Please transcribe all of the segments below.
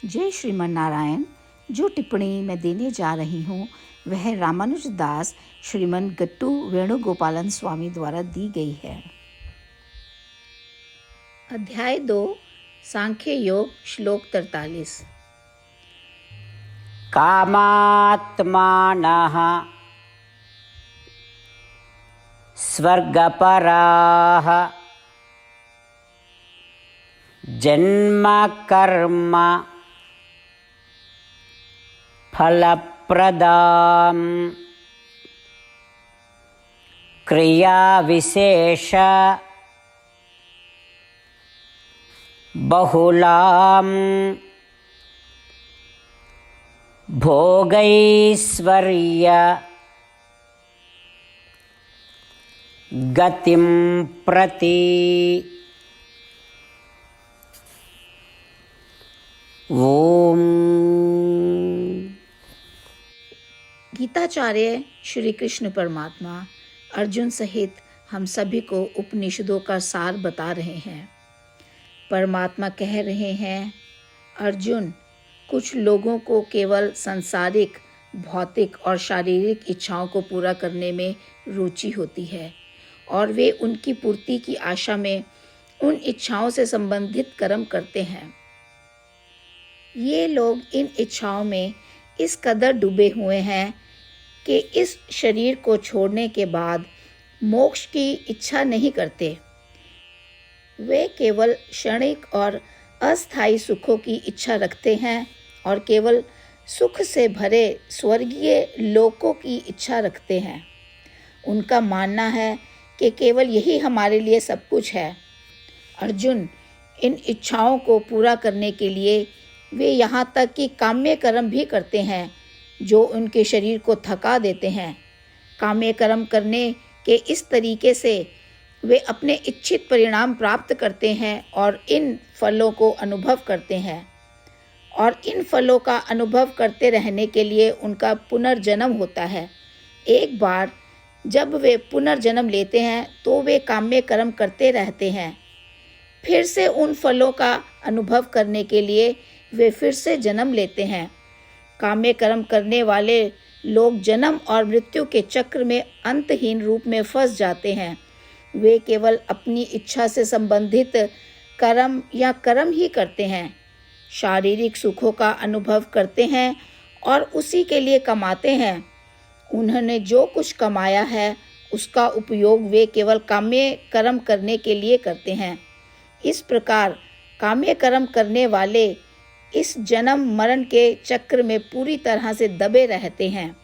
जय श्रीमन नारायण। जो टिप्पणी मैं देने जा रही हूँ वह रामानुज दास श्रीमन गट्टू वेणुगोपालन स्वामी द्वारा दी गई है। अध्याय 2 सांख्य योग श्लोक 43। कामात्मानः स्वर्गपराः जन्म कर्म फलप्रदां क्रियाविशेष बहुलां भोगैश्वर्य गतिं प्रति ओम। गीताचार्य श्री कृष्ण परमात्मा अर्जुन सहित हम सभी को उपनिषदों का सार बता रहे हैं। परमात्मा कह रहे हैं, अर्जुन, कुछ लोगों को केवल सांसारिक, भौतिक और शारीरिक इच्छाओं को पूरा करने में रुचि होती है और वे उनकी पूर्ति की आशा में उन इच्छाओं से संबंधित कर्म करते हैं। ये लोग इन इच्छाओं में इस कदर डूबे हुए हैं कि इस शरीर को छोड़ने के बाद मोक्ष की इच्छा नहीं करते। वे केवल क्षणिक और अस्थायी सुखों की इच्छा रखते हैं और केवल सुख से भरे स्वर्गीय लोकों की इच्छा रखते हैं। उनका मानना है कि केवल यही हमारे लिए सब कुछ है। अर्जुन, इन इच्छाओं को पूरा करने के लिए वे यहाँ तक कि काम्य कर्म भी करते हैं जो उनके शरीर को थका देते हैं। काम्य कर्म करने के इस तरीके से वे अपने इच्छित परिणाम प्राप्त करते हैं और इन फलों को अनुभव करते हैं। और इन फलों का अनुभव करते रहने के लिए उनका पुनर्जन्म होता है। एक बार जब वे पुनर्जन्म लेते हैं तो वे काम्य कर्म करते रहते हैं। फिर से उन फलों का अनुभव करने के लिए वे फिर से जन्म लेते हैं। काम्य कर्म करने वाले लोग जन्म और मृत्यु के चक्र में अंतहीन रूप में फंस जाते हैं। वे केवल अपनी इच्छा से संबंधित कर्म या कर्म ही करते हैं। शारीरिक सुखों का अनुभव करते हैं और उसी के लिए कमाते हैं। उन्होंने जो कुछ कमाया है उसका उपयोग वे केवल काम्य कर्म करने के लिए करते हैं। इस प्रकार काम्य कर्म करने वाले इस जन्म मरण के चक्र में पूरी तरह से दबे रहते हैं।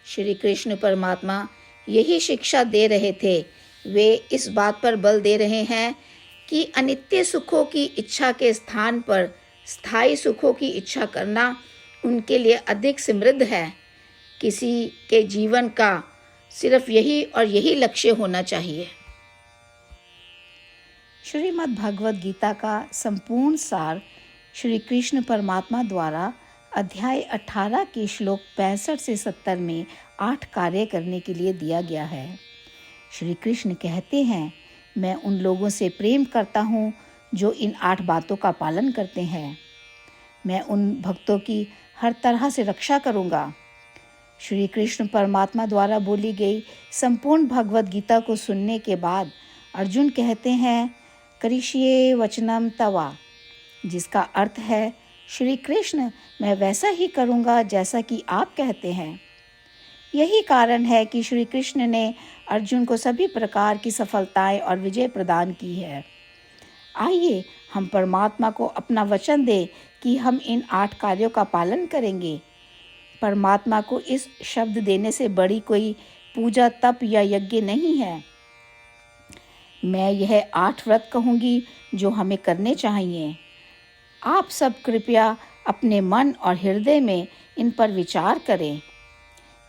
श्री कृष्ण परमात्मा यही शिक्षा दे रहे थे। वे इस बात पर बल दे रहे हैं कि अनित्य सुखों की इच्छा के स्थान पर स्थायी सुखों की इच्छा करना उनके लिए अधिक समृद्ध है। किसी के जीवन का सिर्फ यही और यही लक्ष्य होना चाहिए। श्रीमद् भगवद गीता का संपूर्ण सार श्री कृष्ण परमात्मा द्वारा अध्याय 18 के श्लोक 65 से 70 में 8 कार्य करने के लिए दिया गया है। श्री कृष्ण कहते हैं, मैं उन लोगों से प्रेम करता हूँ जो इन 8 बातों का पालन करते हैं। मैं उन भक्तों की हर तरह से रक्षा करूँगा। श्री कृष्ण परमात्मा द्वारा बोली गई संपूर्ण भगवद गीता को सुनने के बाद अर्जुन कहते हैं, करिष्ये वचनम तवा, जिसका अर्थ है, श्री कृष्ण, मैं वैसा ही करूँगा जैसा कि आप कहते हैं। यही कारण है कि श्री कृष्ण ने अर्जुन को सभी प्रकार की सफलताएं और विजय प्रदान की है। आइए हम परमात्मा को अपना वचन दें कि हम इन 8 कार्यों का पालन करेंगे। परमात्मा को इस शब्द देने से बड़ी कोई पूजा, तप या यज्ञ नहीं है। मैं यह 8 व्रत कहूँगी जो हमें करने चाहिए। आप सब कृपया अपने मन और हृदय में इन पर विचार करें।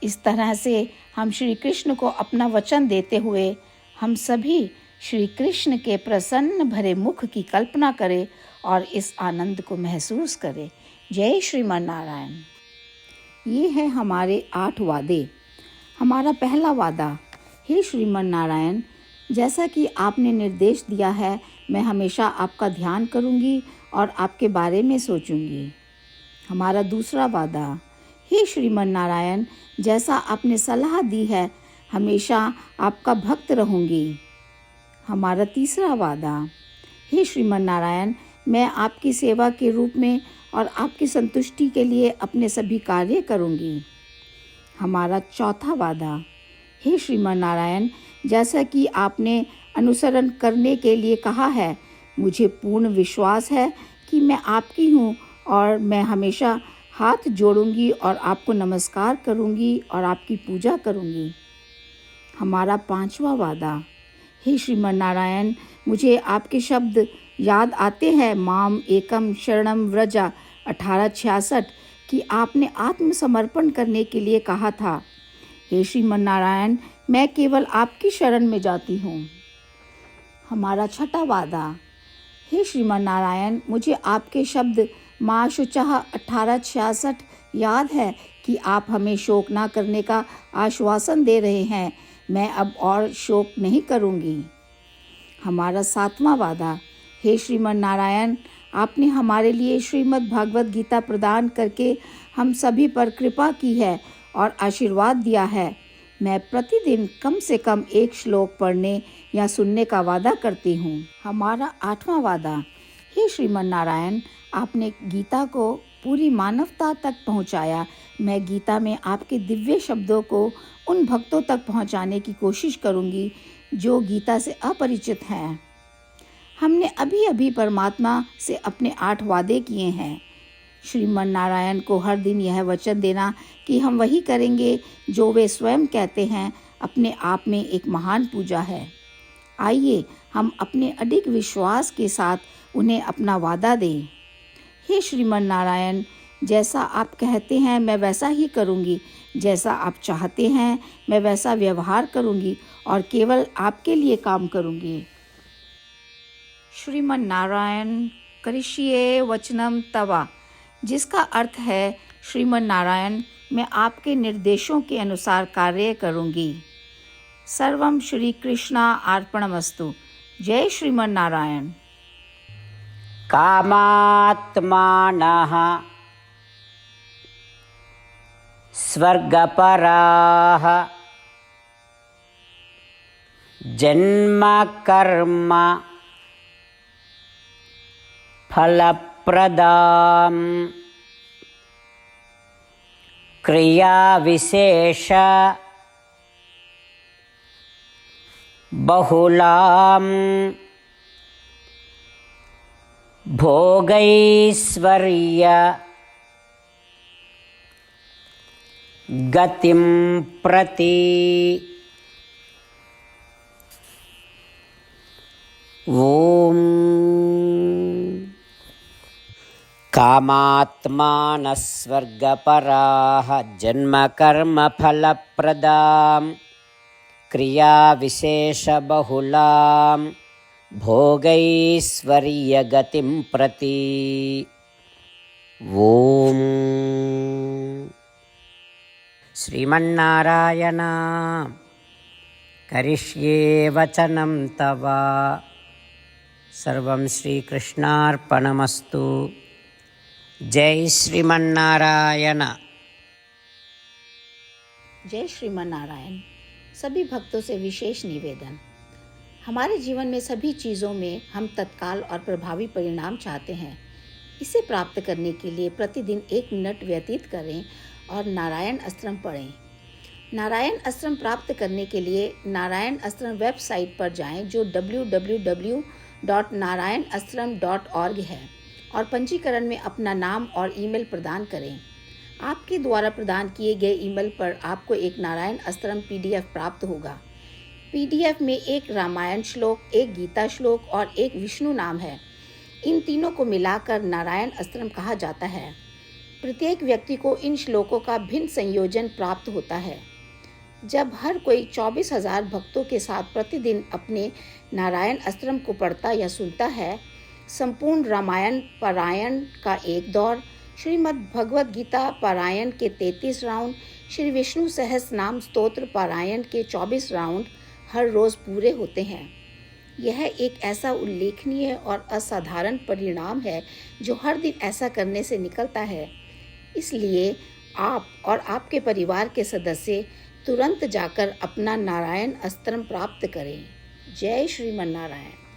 इस तरह से हम श्री कृष्ण को अपना वचन देते हुए हम सभी श्री कृष्ण के प्रसन्न भरे मुख की कल्पना करें और इस आनंद को महसूस करें। जय श्रीमन नारायण। ये है हमारे 8 वादे। हमारा पहला वादा, हे श्रीमन नारायण, जैसा कि आपने निर्देश दिया है, मैं हमेशा आपका ध्यान करूंगी और आपके बारे में सोचूंगी। हमारा दूसरा वादा, हे श्रीमन नारायण, जैसा आपने सलाह दी है हमेशा आपका भक्त रहूंगी। हमारा तीसरा वादा, हे श्रीमन नारायण, मैं आपकी सेवा के रूप में और आपकी संतुष्टि के लिए अपने सभी कार्य करूंगी। हमारा चौथा वादा, हे श्रीमन नारायण, जैसा कि आपने अनुसरण करने के लिए कहा है, मुझे पूर्ण विश्वास है कि मैं आपकी हूँ और मैं हमेशा हाथ जोड़ूंगी और आपको नमस्कार करूंगी और आपकी पूजा करूंगी। हमारा पांचवा वादा, हे श्रीमन नारायण, मुझे आपके शब्द याद आते हैं, माम एकम शरणम व्रजा 1866, कि आपने आत्मसमर्पण करने के लिए कहा था। हे श्रीमन नारायण, मैं केवल आपकी शरण में जाती हूँ। हमारा छठा वादा, हे श्रीमन नारायण, मुझे आपके शब्द माँ शुचः 1866 याद है कि आप हमें शोक ना करने का आश्वासन दे रहे हैं। मैं अब और शोक नहीं करूँगी। हमारा सातवां वादा, हे श्रीमन नारायण, आपने हमारे लिए श्रीमद् भागवत गीता प्रदान करके हम सभी पर कृपा की है और आशीर्वाद दिया है। मैं प्रतिदिन कम से कम एक श्लोक पढ़ने या सुनने का वादा करती हूँ। हमारा आठवां वादा, हे श्रीमन नारायण, आपने गीता को पूरी मानवता तक पहुँचाया। मैं गीता में आपके दिव्य शब्दों को उन भक्तों तक पहुँचाने की कोशिश करूँगी जो गीता से अपरिचित हैं। हमने अभी अभी परमात्मा से अपने 8 वादे किए हैं। श्रीमन नारायण को हर दिन यह वचन देना कि हम वही करेंगे जो वे स्वयं कहते हैं, अपने आप में एक महान पूजा है। आइए हम अपने अडिग विश्वास के साथ उन्हें अपना वादा दें। हे श्रीमन नारायण, जैसा आप कहते हैं मैं वैसा ही करूँगी, जैसा आप चाहते हैं मैं वैसा व्यवहार करूँगी और केवल आपके लिए काम करूँगी। श्रीमन नारायण करिष्ये वचनम तवा, जिसका अर्थ है, श्रीमन नारायण, मैं आपके निर्देशों के अनुसार कार्य करूँगी। सर्वम श्री कृष्णा अर्पणमस्तु। जय श्रीमन नारायण। कामात्मानः स्वर्गपराः जन्मकर्म फलप्रदां क्रियाविशेष बहुलां भोगैश्वर्य गतिं प्रति ओम। कामात्मानः स्वर्गपराः जन्मकर्मफलप्रदां क्रियाविशेषबहुलां भोगैश्वर्यगतिं प्रति ओम। श्रीमन्नारायण करिष्ये वचनं तव। सर्वं श्रीकृष्णार्पणमस्तु। जय श्रीमन्नारायण। जय श्रीमन नारायण। सभी भक्तों से विशेष निवेदन, हमारे जीवन में सभी चीज़ों में हम तत्काल और प्रभावी परिणाम चाहते हैं। इसे प्राप्त करने के लिए प्रतिदिन 1 मिनट व्यतीत करें और नारायण अस्त्रम पढ़ें। नारायण अस्त्रम प्राप्त करने के लिए नारायण अस्त्रम वेबसाइट पर जाएं, जो www.narayanastram.org है, और पंजीकरण में अपना नाम और ईमेल प्रदान करें। आपके द्वारा प्रदान किए गए ईमेल पर आपको एक नारायण अस्त्रम PDF प्राप्त होगा। PDF में एक रामायण श्लोक, एक गीता श्लोक और एक विष्णु नाम है। इन तीनों को मिलाकर नारायण अस्त्रम कहा जाता है। प्रत्येक व्यक्ति को इन श्लोकों का भिन्न संयोजन प्राप्त होता है। जब हर कोई 24,000 भक्तों के साथ प्रतिदिन अपने नारायण अस्त्रम को पढ़ता या सुनता है, संपूर्ण रामायण पारायण का एक दौर, श्रीमद् भगवद गीता पारायण के 33 राउंड, श्री विष्णु सहस्त्र नाम स्तोत्र पारायण के 24 राउंड हर रोज़ पूरे होते हैं। यह एक ऐसा उल्लेखनीय और असाधारण परिणाम है जो हर दिन ऐसा करने से निकलता है। इसलिए आप और आपके परिवार के सदस्य तुरंत जाकर अपना नारायण अस्त्र प्राप्त करें। जय श्रीमन नारायण।